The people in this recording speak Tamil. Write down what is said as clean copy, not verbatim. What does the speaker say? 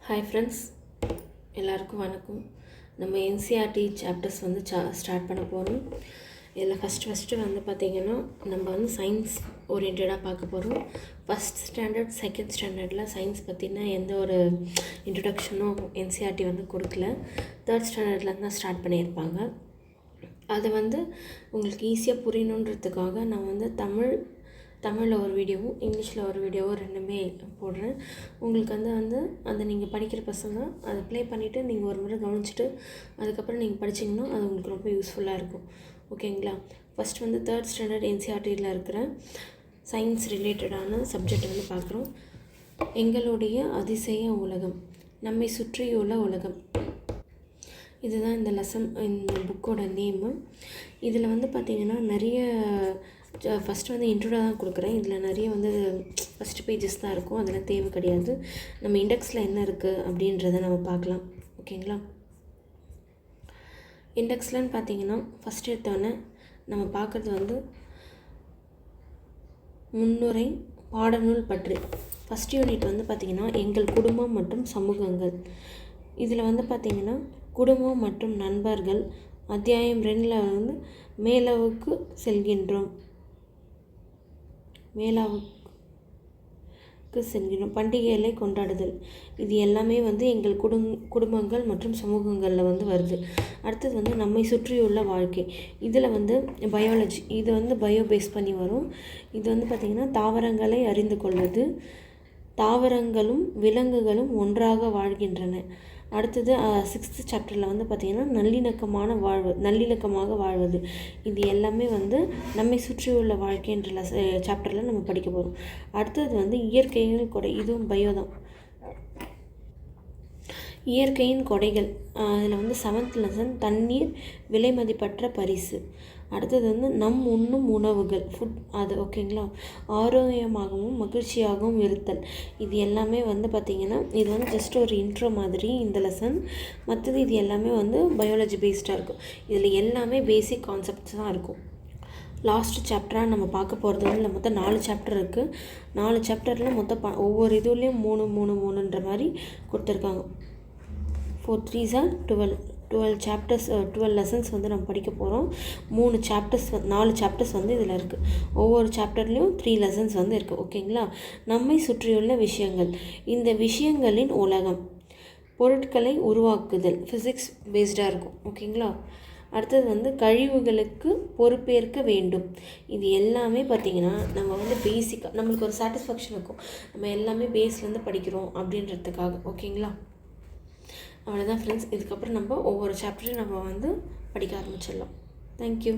ஹாய் ஃப்ரெண்ட்ஸ், எல்லாருக்கும் வணக்கம். நம்ம என்சிஆர்டி சாப்டர்ஸ் வந்து ஸ்டார்ட் பண்ண போகிறோம். இதில் ஃபஸ்ட்டு வந்து பார்த்திங்கன்னா நம்ம வந்து சயின்ஸ் ஓரியன்டாக பார்க்க போகிறோம். ஃபஸ்ட் ஸ்டாண்டர்ட் செகண்ட் ஸ்டாண்டர்டில் சயின்ஸ் பற்றின எந்த ஒரு இன்ட்ரடக்ஷனும் என்சிஆர்டி வந்து கொடுக்கல. தேர்ட் ஸ்டாண்டர்ட்லேருந்து தான் ஸ்டார்ட் பண்ணியிருப்பாங்க. அது வந்து உங்களுக்கு ஈஸியாக புரியணுன்றதுக்காக நான் வந்து தமிழில் ஒரு வீடியோவும் இங்கிலீஷில் ஒரு வீடியோவும் ரெண்டுமே போடுறேன். உங்களுக்கு வந்து அதை நீங்கள் படிக்கிற பசங்க அதை ப்ளே பண்ணிவிட்டு நீங்கள் ஒரு முறை கவனிச்சுட்டு அதுக்கப்புறம் நீங்கள் படிச்சிங்கன்னா அது உங்களுக்கு ரொம்ப யூஸ்ஃபுல்லாக இருக்கும். ஓகேங்களா? ஃபஸ்ட் வந்து தேர்ட் ஸ்டாண்டர்ட் என்சிஆர்டியில் இருக்கிற சயின்ஸ் ரிலேட்டடான சப்ஜெக்ட் வந்து பார்க்குறோம். எங்களுடைய அதிசய உலகம், நம்மை சுற்றியுள்ள உலகம், இதுதான் இந்த லெசன், இந்த புக்கோட நேமு. இதில் வந்து பார்த்திங்கன்னா நிறைய ஃபஸ்ட்டு வந்து இன்ட்ரோடாக தான் கொடுக்குறேன். இதில் நிறைய வந்து ஃபஸ்ட்டு பேஜஸ் தான் இருக்கும், அதெல்லாம் தேவை கிடையாது. நம்ம இண்டெக்ஸில் என்ன இருக்குது அப்படின்றத நம்ம பார்க்கலாம். ஓகேங்களா? இண்டெக்ஸ்லன்னு பார்த்தீங்கன்னா ஃபஸ்ட் எடுத்தோடனே நம்ம பார்க்குறது வந்து முன்னுரை பாடநூல் பற்றி. ஃபஸ்ட் யூனிட் வந்து பார்த்திங்கன்னா எங்கள் குடும்பம் மற்றும் சமூகங்கள். இதில் வந்து பார்த்திங்கன்னா குடும்பம் மற்றும் நண்பர்கள், அத்தியாயம் 2ல் வந்து மேலாவுக்கு செல்கின்றோம், பண்டிகைகளை கொண்டாடுதல். இது எல்லாமே வந்து எங்கள் குடும்பங்கள் மற்றும் சமூகங்களில் வந்து வருது. அடுத்தது வந்து நம்மை சுற்றியுள்ள வாழ்க்கை. இதில் வந்து பயாலஜி, இது வந்து பயோ பேஸ் பண்ணி வரும். இது வந்து பார்த்திங்கன்னா தாவரங்களை அறிந்து கொள்வது, தாவரங்களும் விலங்குகளும் ஒன்றாக வாழ்கின்றன. அடுத்தது 6th சாப்டரில் வந்து பார்த்திங்கன்னா நல்லிணக்கமாக வாழ்வது. இது எல்லாமே வந்து நம்மை சுற்றியுள்ள வாழ்க்கைன்ற சாப்டரில் நம்ம படிக்க போகிறோம். அடுத்தது வந்து இயற்கையின் கொடை, இதுவும் பயோ தான். இயற்கையின் கொடைகள், அதில் வந்து 7th லெசன் தண்ணீர் விலைமதிப்பற்ற பரிசு. அடுத்தது வந்து நம் உண்ணும் உணவுகள், ஃபுட், அது ஓகேங்களா? ஆரோக்கியமாகவும் மகிழ்ச்சியாகவும் இருத்தல். இது எல்லாமே வந்து பார்த்திங்கன்னா இது வந்து ஜஸ்ட் ஒரு இன்ட்ரோ மாதிரி இந்த லெசன். மற்றது இது எல்லாமே வந்து பயாலஜி பேஸ்டாக இருக்கும். இதில் எல்லாமே பேசிக் கான்செப்ட்ஸ் தான் இருக்கும். லாஸ்ட் சாப்டராக நம்ம பார்க்க போகிறது வந்து மொத்தம் 4 சாப்டர் இருக்குது. 4 சாப்டரில் மொத்தம் ஒவ்வொரு இதுலேயும் 3 மாதிரி கொடுத்துருக்காங்க. 4 3s are 12 சாப்டர்ஸ், 12 லெசன்ஸ் வந்து நம்ம படிக்க போகிறோம். 4 சாப்டர்ஸ் வந்து இதில் இருக்குது. ஒவ்வொரு சாப்டர்லேயும் 3 லெசன்ஸ் வந்து இருக்குது. ஓகேங்களா? நம்மை சுற்றியுள்ள விஷயங்கள், இந்த விஷயங்களின் உலகம், பொருட்களை உருவாக்குதல், ஃபிசிக்ஸ் பேஸ்டாக இருக்கும். ஓகேங்களா? அடுத்தது வந்து கழிவுகளுக்கு பொறுப்பேற்க வேண்டும். இது எல்லாமே பார்த்திங்கன்னா நம்ம வந்து பேசிக்காக நம்மளுக்கு ஒரு சாட்டிஸ்ஃபேக்ஷன் இருக்கும், நம்ம எல்லாமே பேஸ்லேருந்து படிக்கிறோம் அப்படின்றதுக்காக. ஓகேங்களா? அவ்வளோதான் ஃப்ரெண்ட்ஸ். இதுக்கப்புறம் நம்ம ஒவ்வொரு சாப்டரையும் நம்ம வந்து படிக்க ஆரம்பிச்சிடலாம். தேங்க்யூ.